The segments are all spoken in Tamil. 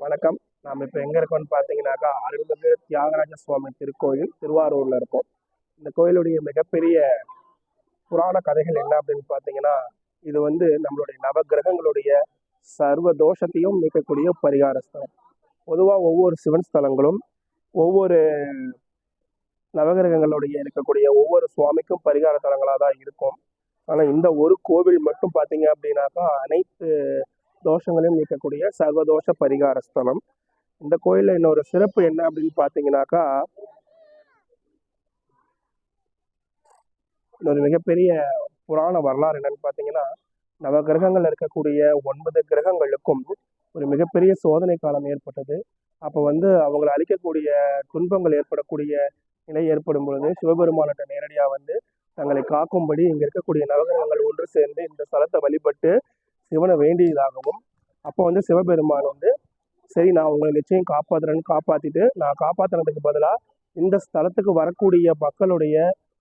வணக்கம். நாம் இப்போ எங்கே இருக்கோம்னு பார்த்தீங்கன்னாக்கா, அருள்மிகு தியாகராஜ சுவாமி திருக்கோயில் திருவாரூரில் இருக்கோம். இந்த கோயிலுடைய மிகப்பெரிய புராண கதைகள் என்ன அப்படின்னு பார்த்தீங்கன்னா, இது நம்மளுடைய நவகிரகங்களுடைய சர்வ தோஷத்தையும் நீக்கக்கூடிய பரிகார ஸ்தலம். பொதுவாக ஒவ்வொரு சிவன் ஸ்தலங்களும் ஒவ்வொரு நவகிரகங்களுடைய இருக்கக்கூடிய ஒவ்வொரு சுவாமிக்கும் பரிகார தலங்களாக தான் இருக்கும். ஆனால் இந்த ஒரு கோவில் மட்டும் பார்த்தீங்க அப்படின்னாக்கா, அனைத்து தோஷங்களையும் நீக்கக்கூடிய சர்வதோஷ பரிகார ஸ்தலம். இந்த கோயிலில் இன்னொரு சிறப்பு என்ன அப்படின்னு பார்த்தீங்கன்னாக்கா, இன்னொரு மிகப்பெரிய புராண வரலாறு என்னன்னு பார்த்தீங்கன்னா, நவகிரகங்கள் இருக்கக்கூடிய 9 கிரகங்களுக்கும் ஒரு மிகப்பெரிய சோதனை காலம் ஏற்பட்டது. அப்போ அவங்களை அழிக்கக்கூடிய துன்பங்கள் ஏற்படக்கூடிய நிலை ஏற்படும் பொழுது சிவபெருமானிட்ட நேரடியாக தங்களை காக்கும்படி இங்கே இருக்கக்கூடிய நவகிரகங்கள் ஒன்று சேர்ந்து இந்த ஸ்தலத்தை வழிபட்டு சிவனை வேண்டியதாகவும், அப்போ சிவபெருமான் சரி நான் உங்களை நிச்சயம் காப்பாற்றுறேன்னு காப்பாற்றிட்டு, நான் காப்பாற்றினதுக்கு பதிலாக இந்த ஸ்தலத்துக்கு வரக்கூடிய மக்களுடைய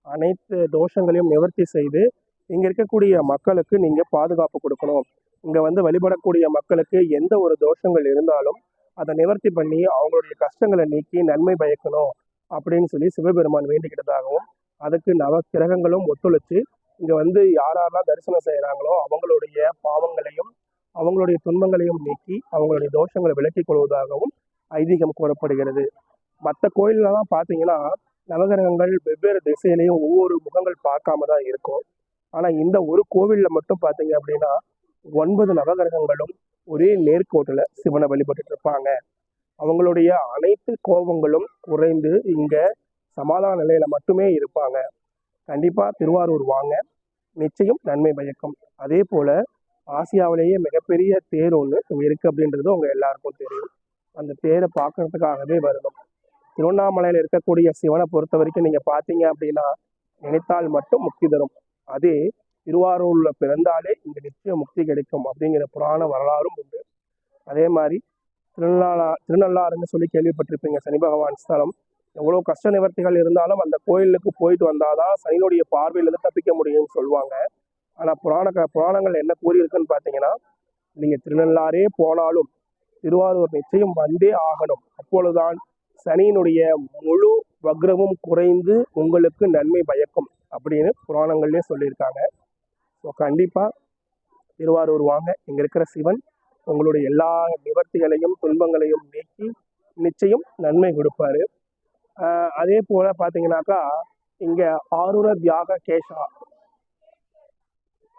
அனைத்து தோஷங்களையும் நிவர்த்தி செய்து இங்கே இருக்கக்கூடிய மக்களுக்கு நீங்கள் பாதுகாப்பு கொடுக்கணும். இங்கே வழிபடக்கூடிய மக்களுக்கு எந்த ஒரு தோஷங்கள் இருந்தாலும் அதை நிவர்த்தி பண்ணி அவங்களுடைய கஷ்டங்களை நீக்கி நன்மை பயக்கணும் அப்படின்னு சொல்லி சிவபெருமான் வேண்டிக்கிட்டதாகவும், அதுக்கு நவகிரகங்களும் ஒத்துழைச்சு இங்கே யாரெல்லாம் தரிசனம் செய்கிறாங்களோ அவங்களுடைய பாவங்களையும் அவங்களுடைய துன்பங்களையும் நீக்கி அவங்களுடைய தோஷங்களை விலக்கிக் கொள்வதாகவும் ஐதீகம் கூறப்படுகிறது. மற்ற கோயிலெல்லாம் பார்த்தீங்கன்னா நவகிரகங்கள் வெவ்வேறு திசையிலையும் ஒவ்வொரு முகங்கள் பார்க்காம தான் இருக்கும். ஆனால் இந்த ஒரு கோவிலில் மட்டும் பார்த்தீங்க அப்படின்னா 9 நவகிரகங்களும் ஒரே நேர்கோட்டில் சிவனை வழிபட்டு இருப்பாங்க. அவங்களுடைய அனைத்து கோபங்களும் குறைந்து இங்கே சமாதான நிலையில மட்டுமே இருப்பாங்க. கண்டிப்பாக திருவாரூர் வாங்க, நிச்சயம் நன்மை பயக்கும். அதே போல் ஆசியாவிலேயே மிகப்பெரிய தேர் ஒன்று இருக்குது அப்படின்றது உங்கள் எல்லாருக்கும் தெரியும். அந்த தேரை பார்க்கறதுக்காகவே வரணும். திருவண்ணாமலையில் இருக்கக்கூடிய சிவனை பொறுத்த வரைக்கும் நீங்கள் பார்த்தீங்க அப்படின்னா நினைத்தால் மட்டும் முக்தி தரும். அதே திருவாரூரில் பிறந்தாலே இங்கே நிச்சயம் முக்தி கிடைக்கும் அப்படிங்கிற புராண வரலாறும் உண்டு. அதே மாதிரி திருநள்ளாறுன்னு சொல்லி கேள்விப்பட்டிருப்பீங்க. சனி பகவான் ஸ்தலம். எவ்வளோ கஷ்ட நிவர்த்திகள் இருந்தாலும் அந்த கோயிலுக்கு போயிட்டு வந்தாதான் சனியினுடைய பார்வையிலிருந்து தப்பிக்க முடியும்னு சொல்லுவாங்க. ஆனால் புராணங்கள் என்ன கூறியிருக்குன்னு பார்த்தீங்கன்னா, நீங்கள் திருநள்ளாறே போனாலும் திருவாரூர் நிச்சயம் வந்தே ஆகணும். அப்பொழுதுதான் சனியினுடைய முழு வக்ரமும் குறைந்து உங்களுக்கு நன்மை பயக்கும் அப்படின்னு புராணங்கள்லேயே சொல்லியிருக்காங்க. ஸோ கண்டிப்பாக திருவாரூர் வாங்க. இங்கே இருக்கிற சிவன் உங்களுடைய எல்லா நிவர்த்திகளையும் துன்பங்களையும் நீக்கி நிச்சயம் நன்மை கொடுப்பாரு. அதே போல் பார்த்தீங்கன்னாக்கா, இங்கே ஆரூர தியாக கேஷா